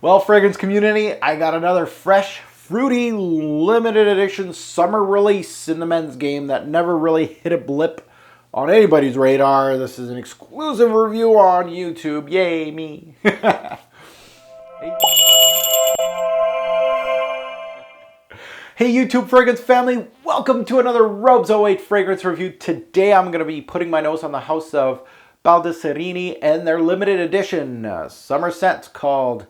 Well, fragrance community, I got another fresh, fruity, limited edition summer release in the men's game that never really hit a blip on anybody's radar. This is an exclusive review on YouTube. Yay, me. Hey YouTube fragrance family, welcome to another Robes 08 fragrance review. Today I'm going to be putting my nose on the house of Baldessarini and their limited edition summer scent called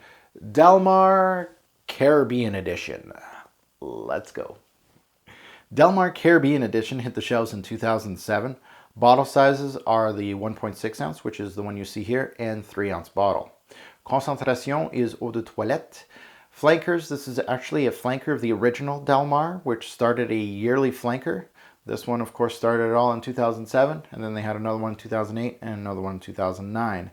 Del Mar Caribbean Edition. Let's go. Del Mar Caribbean Edition hit the shelves in 2007. Bottle sizes are the 1.6 ounce, which is the one you see here, and 3 ounce bottle. Concentration is eau de toilette. Flankers, this is actually a flanker of the original Del Mar, which started a yearly flanker. This one, of course, started it all in 2007, and then they had another one in 2008 and another one in 2009.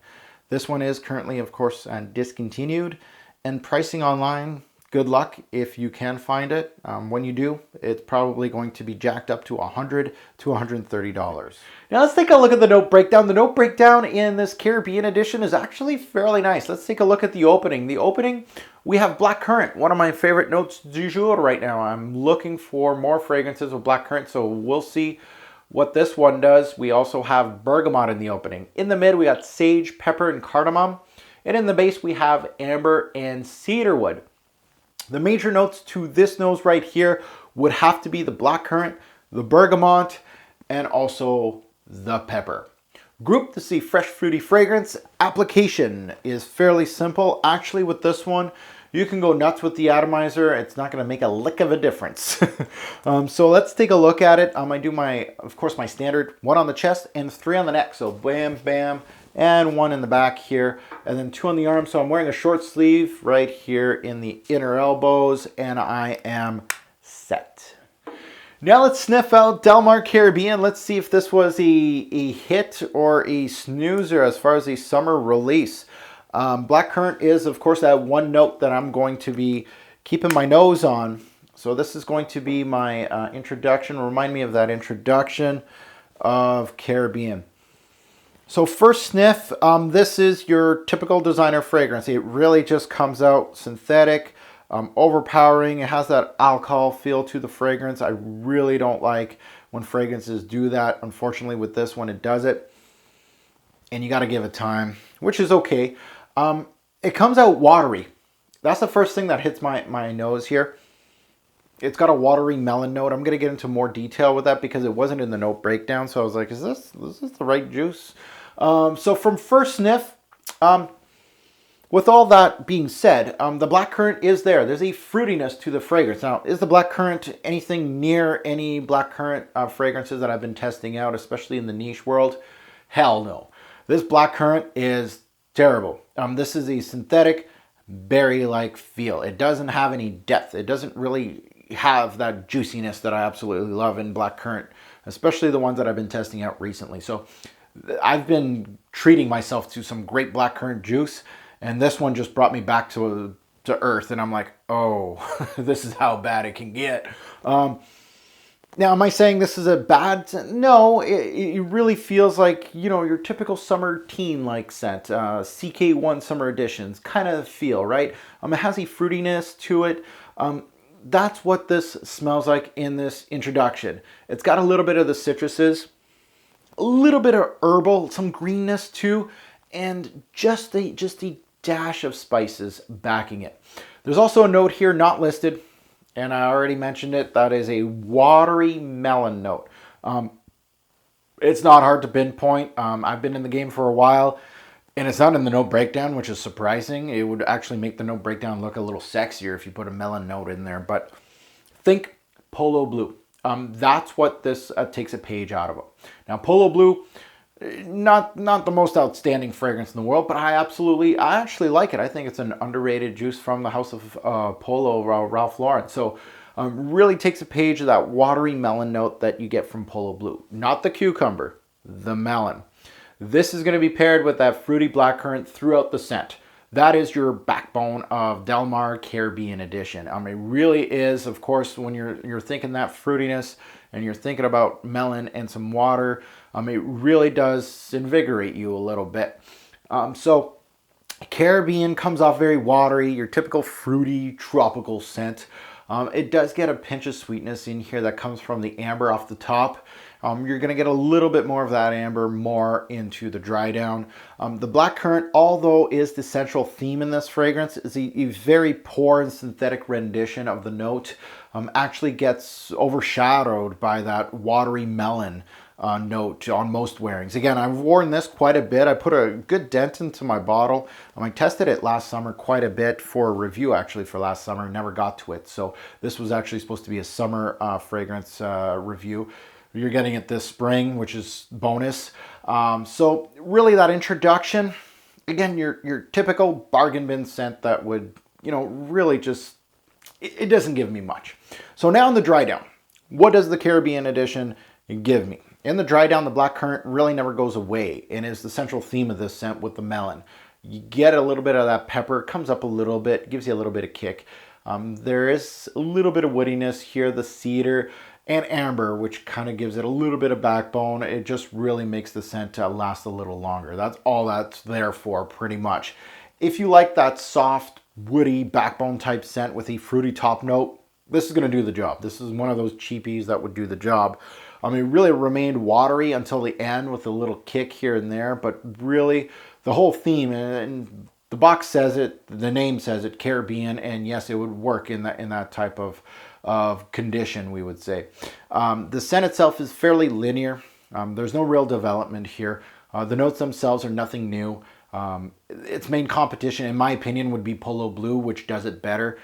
This one is currently, of course, discontinued, and pricing online, good luck if you can find it. When you do, it's probably going to be jacked up to $100 to $130. Now let's take a look at the note breakdown. The note breakdown in this Caribbean edition is actually fairly nice. Let's take a look at the opening. The opening, we have black currant, one of my favorite notes du jour right now. I'm looking for more fragrances with black currant, so we'll see what this one does. We also have bergamot in the opening. In the mid, we got sage, pepper, and cardamom. And in the base, we have amber and cedarwood. The major notes to this nose right here would have to be the black currant, the bergamot, and also the pepper. Group to see fresh fruity fragrance. Application is fairly simple. Actually, with this one, you can go nuts with the atomizer. It's not going to make a lick of a difference. So let's take a look at it. I do of course, my standard 1 on the chest and 3 on the neck. So bam, bam, and 1 in the back here, and then 2 on the arm. So I'm wearing a short sleeve right here in the inner elbows, and I am set. Now let's sniff out Del Mar Caribbean. Let's see if this was a hit or a snoozer as far as a summer release. Black currant is, of course, that one note that I'm going to be keeping my nose on. So this is going to be my introduction. Remind me of that introduction of Caribbean. So first sniff, this is your typical designer fragrance. It really just comes out synthetic, overpowering. It has that alcohol feel to the fragrance. I really don't like when fragrances do that. Unfortunately, with this one, it does it. And you got to give it time, which is okay. It comes out watery. That's the first thing that hits my nose here. It's got a watery melon note. I'm going to get into more detail with that because it wasn't in the note breakdown. So I was like, is this the right juice? So from first sniff, with all that being said, the black currant is there. There's a fruitiness to the fragrance. Now, is the black currant anything near any black currant fragrances that I've been testing out, especially in the niche world? Hell no. This black currant is terrible. This is a synthetic berry-like feel. It doesn't have any depth. It doesn't really have that juiciness that I absolutely love in black currant, especially the ones that I've been testing out recently. So I've been treating myself to some great black currant juice, and this one just brought me back to earth, and I'm like, oh, this is how bad it can get. Now, am I saying this is a bad scent? No, it really feels like, you know, your typical summer teen-like scent, CK1 Summer Editions kind of feel, right? It has a fruitiness to it. That's what this smells like in this introduction. It's got a little bit of the citruses, a little bit of herbal, some greenness too, and just a dash of spices backing it. There's also a note here not listed, and I already mentioned it. That is a watery melon note. It's not hard to pinpoint. I've been in the game for a while, and it's not in the note breakdown, which is surprising. It would actually make the note breakdown look a little sexier if you put a melon note in there. But think Polo Blue. That's what this takes a page out of. Now, Polo Blue, not the most outstanding fragrance in the world, but I actually like it. I think it's an underrated juice from the house of Polo, Ralph Lauren. So really takes a page of that watery melon note that you get from Polo Blue. Not the cucumber, the melon. This is going to be paired with that fruity blackcurrant throughout the scent. That is your backbone of Del Mar Caribbean Edition. It really is, of course, when you're thinking that fruitiness and you're thinking about melon and some water, it really does invigorate you a little bit. So Caribbean comes off very watery, your typical fruity tropical scent. It does get a pinch of sweetness in here that comes from the amber off the top. You're going to get a little bit more of that amber more into the dry down. The blackcurrant, although is the central theme in this fragrance, is a very poor and synthetic rendition of the note. Actually gets overshadowed by that watery melon note on most wearings. Again, I've worn this quite a bit. I put a good dent into my bottle. I tested it last summer quite a bit for a review actually for last summer. Never got to it. So this was actually supposed to be a summer fragrance review. You're getting it this spring, which is bonus. So really that introduction, again, your typical bargain bin scent that would, really just, it doesn't give me much. So now in the dry down, what does the Caribbean edition give me? In the dry down, the blackcurrant really never goes away and is the central theme of this scent with the melon. You get a little bit of that pepper, it comes up a little bit, gives you a little bit of kick. There is a little bit of woodiness here, the cedar and amber, which kind of gives it a little bit of backbone. It just really makes the scent last a little longer. That's all that's there for pretty much. If you like that soft, woody backbone type scent with a fruity top note, this is going to do the job. This is one of those cheapies that would do the job. It really remained watery until the end with a little kick here and there, but really the whole theme, and the box says it, the name says it, Caribbean, and yes, it would work in that type of condition, we would say. The scent itself is fairly linear. There's no real development here. The notes themselves are nothing new. Its main competition, in my opinion, would be Polo Blue, which does it better,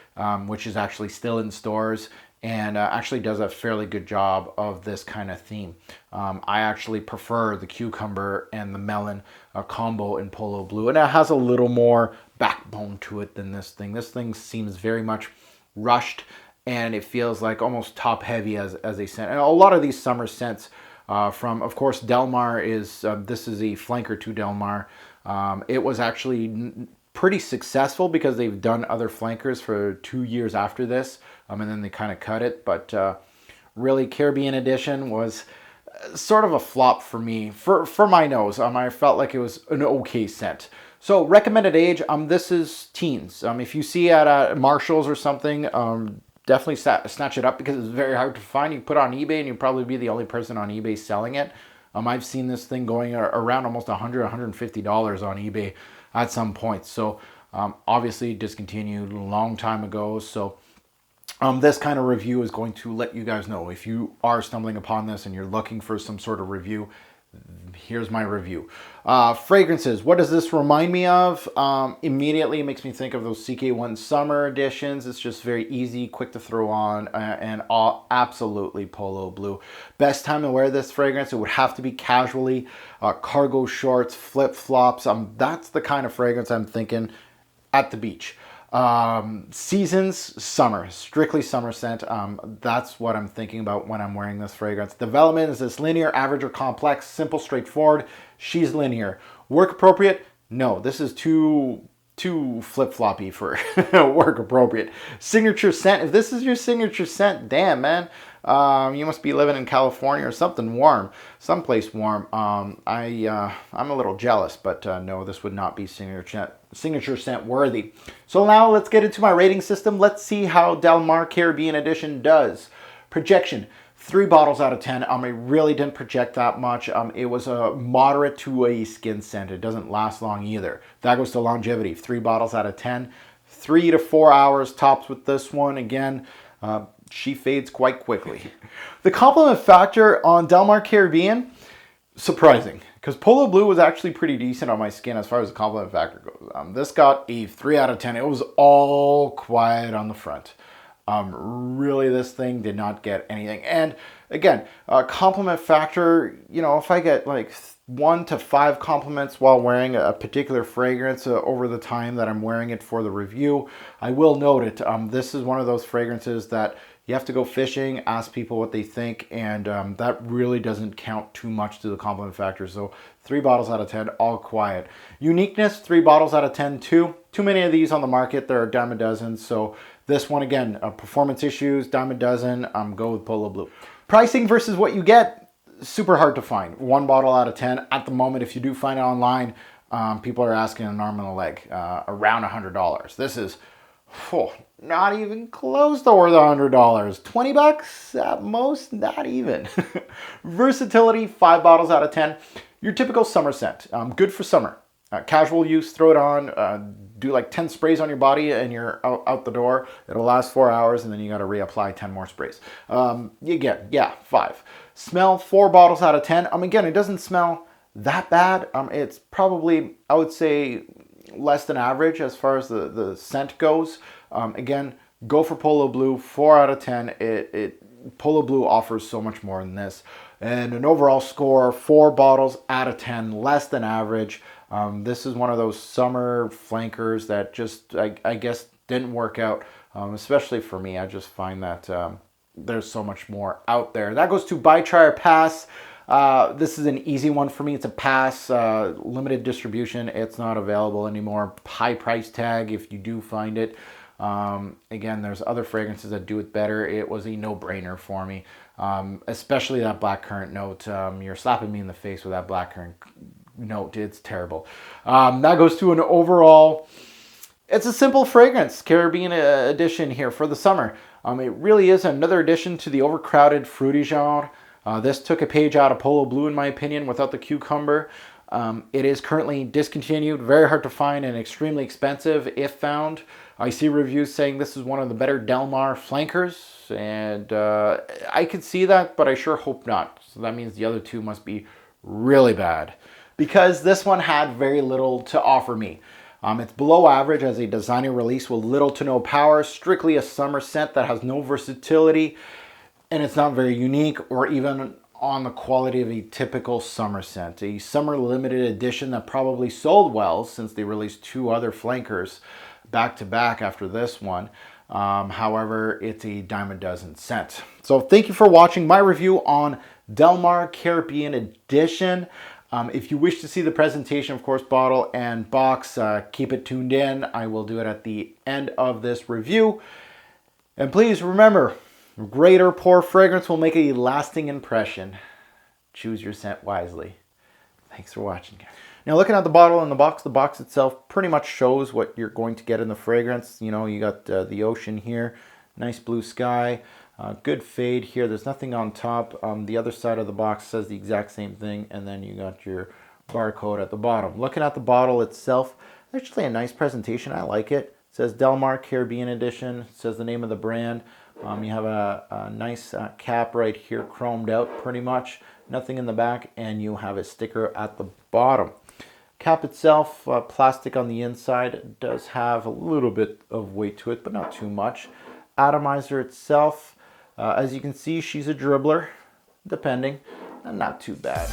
which is actually still in stores and actually does a fairly good job of this kind of theme. I actually prefer the cucumber and the melon combo in Polo Blue, and it has a little more backbone to it than this thing. This thing seems very much rushed, and it feels like almost top heavy as a scent. And a lot of these summer scents from, of course, Del Mar is, this is a flanker to Del Mar. It was actually pretty successful because they've done other flankers for 2 years after this, and then they kind of cut it. But really, Caribbean Edition was sort of a flop for me, for my nose. I felt like it was an okay scent. So recommended age, this is teens. If you see at Marshall's or something, definitely snatch it up because it's very hard to find. You put it on eBay and you'll probably be the only person on eBay selling it. I've seen this thing going around almost $100, $150 on eBay at some point. So obviously discontinued a long time ago. So this kind of review is going to let you guys know if you are stumbling upon this and you're looking for some sort of review. Here's my review. Fragrances. What does this remind me of? Immediately it makes me think of those CK1 summer editions. It's just very easy, quick to throw on, and absolutely Polo Blue. Best time to wear this fragrance, it would have to be casually, cargo shorts, flip-flops. That's the kind of fragrance I'm thinking at the beach. Seasons, summer, strictly summer scent. That's what I'm thinking about when I'm wearing this fragrance. Development, is this linear, average, or complex? Simple, straightforward. She's linear. Work appropriate? No, this is too flip-floppy for work appropriate. Signature scent, if this is your signature scent, damn man, you must be living in California or something warm, someplace warm. I'm a little jealous, but no, this would not be signature scent worthy. So now let's get into my rating system. Let's see how Del Mar Caribbean Edition does. Projection, 3 bottles out of 10. I really didn't project that much. It was a moderate to a skin scent. It doesn't last long either. That goes to longevity, 3 bottles out of 10. 3 to 4 hours tops with this one. Again, she fades quite quickly. The compliment factor on Del Mar Caribbean, surprising, because Polo Blue was actually pretty decent on my skin as far as the compliment factor goes. This got a 3 out of 10. It was all quiet on the front. Really, this thing did not get anything. And again, compliment factor, if I get like 1 to 5 compliments while wearing a particular fragrance over the time that I'm wearing it for the review, I will note it. This is one of those fragrances that you have to go fishing, ask people what they think, and that really doesn't count too much to the compliment factor. So 3 bottles out of 10, all quiet. Uniqueness, 3 bottles out of 10 too. Too many of these on the market. There are a dime a dozen. So this one, again, performance issues, dime a dozen. Go with Polo Blue. Pricing versus what you get, super hard to find. 1 bottle out of 10 at the moment. If you do find it online, People are asking an arm and a leg, around $100. This is not even close to worth $100. 20 bucks at most, not even. Versatility, 5 bottles out of 10. Your typical summer scent, good for summer. Casual use, throw it on, do like 10 sprays on your body and you're out the door. It'll last 4 hours and then you got to reapply 10 more sprays. You get, yeah, 5. Smell, 4 bottles out of 10. Again, it doesn't smell that bad. It's probably, I would say, less than average as far as the scent goes. Again, go for Polo Blue, 4 out of 10. Polo Blue offers so much more than this. And an overall score, 4 bottles out of 10, less than average. This is one of those summer flankers that just, I guess, didn't work out, especially for me. I just find that there's so much more out there. That goes to buy, try, or pass. This is an easy one for me. It's a pass, limited distribution. It's not available anymore. High price tag if you do find it. Again, there's other fragrances that do it better. It was a no-brainer for me, especially that blackcurrant note. You're slapping me in the face with that blackcurrant note. It's terrible. That goes to an overall, it's a simple fragrance, Caribbean edition here for the summer. It really is another addition to the overcrowded fruity genre. This took a page out of Polo Blue, in my opinion, without the cucumber. It is currently discontinued, very hard to find, and extremely expensive if found. I see reviews saying this is one of the better Del Mar flankers, and I could see that, but I sure hope not. So that means the other two must be really bad, because this one had very little to offer me. It's below average as a designer release with little to no power, strictly a summer scent that has no versatility, and it's not very unique or even on the quality of a typical summer scent. A summer limited edition that probably sold well since they released 2 other flankers back to back after this one. However, it's a dime a dozen scent. So thank you for watching my review on Del Mar Caribbean Edition. If you wish to see the presentation, of course, bottle and box, keep it tuned in. I will do it at the end of this review. And please remember, great or poor fragrance will make a lasting impression. Choose your scent wisely. Thanks for watching. Now, looking at the bottle and the box itself pretty much shows what you're going to get in the fragrance. You know, you got the ocean here, nice blue sky, good fade here. There's nothing on top. The other side of the box says the exact same thing, and then you got your barcode at the bottom. Looking at the bottle itself, actually a nice presentation. I like it. It says Del Mar Caribbean Edition. It says the name of the brand. You have a nice cap right here, chromed out pretty much. Nothing in the back, and you have a sticker at the bottom. Cap itself, plastic on the inside. It does have a little bit of weight to it, but not too much. Atomizer itself, as you can see, she's a dribbler, depending, and not too bad.